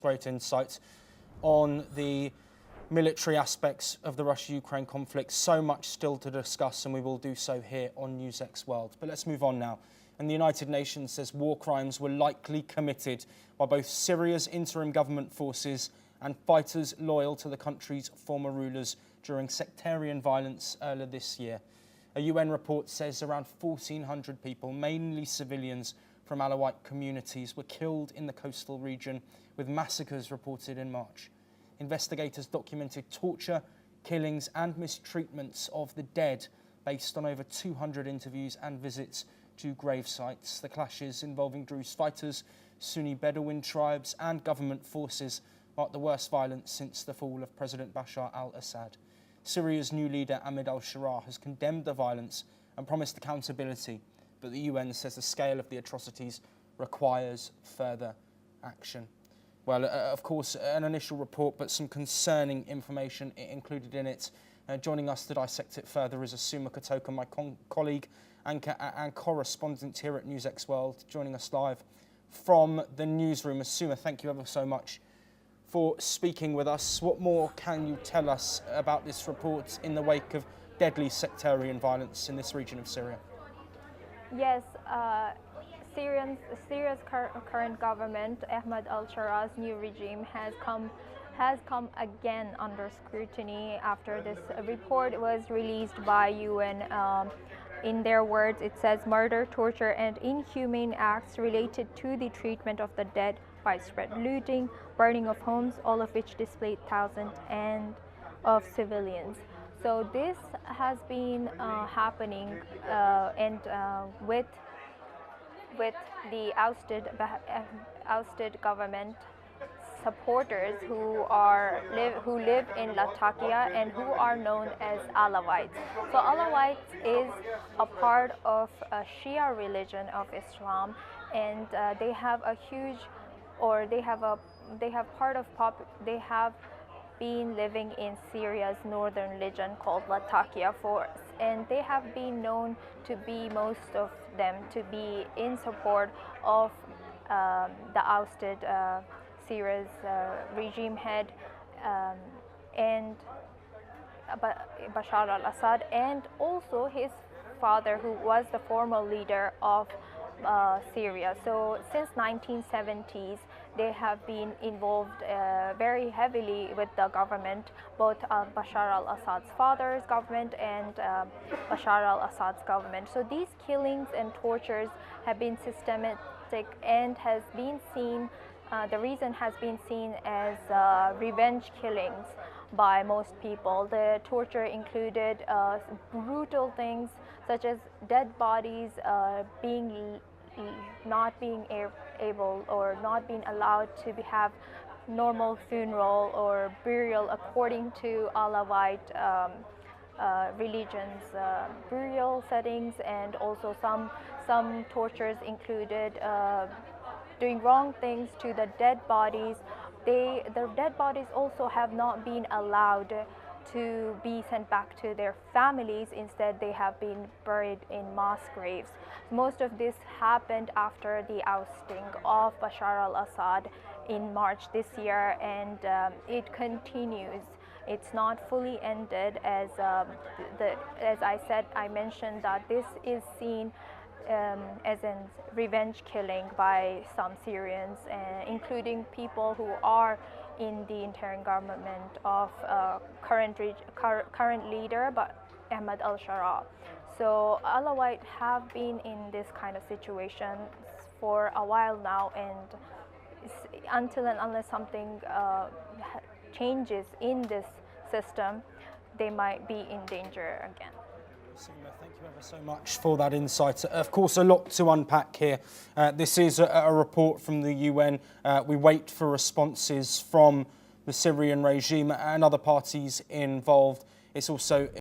Great insight on the military aspects of the Russia-Ukraine conflict. So much still to discuss, and we will do so here on NewsX World. But let's move on now. And the United Nations says war crimes were likely committed by both Syria's interim government forces and fighters loyal to the country's former rulers during sectarian violence earlier this year. A UN report says around 1,400 people, mainly civilians from Alawite communities, were killed in the coastal region, with massacres reported in March. Investigators documented torture, killings and mistreatments of the dead based on over 200 interviews and visits to grave sites. The clashes involving Druze fighters, Sunni Bedouin tribes and government forces marked the worst violence since the fall of President Bashar al-Assad. Syria's new leader, al-sharaa, has condemned the violence and promised accountability, but the UN says the scale of the atrocities requires further action. Well, of course, an initial report, but some concerning information included in it. Joining us to dissect it further is Asuma Kotoka, my colleague and correspondent here at NewsX World, joining us live from the newsroom. Asuma, thank you ever so much for speaking with us. What more can you tell us about this report in the wake of deadly sectarian violence in this region of Syria? Yes, Syria's current government, Ahmed al-Sharaa's new regime, has come again under scrutiny after this report was released by UN. In their words, it says murder, torture, and inhumane acts related to the treatment of the dead, widespread looting, burning of homes, all of which displaced thousands of civilians. So this has been happening, and with the ousted government supporters who live in Latakia and who are known as Alawites. So Alawites is a part of a Shia religion of Islam, and they have a huge, or they have been living in Syria's northern region called Latakia and they have been known to be, most of them, to be in support of the ousted Syria's regime head and Bashar al-Assad, and also his father, who was the former leader of Syria. So since 1970s, they have been involved very heavily with the government, both Bashar al-Assad's father's government and Bashar al-Assad's government. So these killings and tortures have been systematic and has been seen, the reason has been seen as revenge killings by most people. The torture included brutal things such as dead bodies not being able or not being allowed to have normal funeral or burial according to Alawite religion's burial settings, and also some tortures included doing wrong things to the dead bodies. The dead bodies also have not been allowed to be sent back to their families. Instead, they have been buried in mass graves. Most of this happened after the ousting of Bashar al-Assad in March this year, and it continues. It's not fully ended, as I mentioned that this is seen as a revenge killing by some Syrians, including people who are in the interim government of current leader, but Ahmed al-Sharaa. So Alawite have been in this kind of situation for a while now, and until and unless something changes in this system, they might be in danger again. Thank you ever so much for that insight. Of course, a lot to unpack here. This is a report from the UN. We wait for responses from the Syrian regime and other parties involved. It's also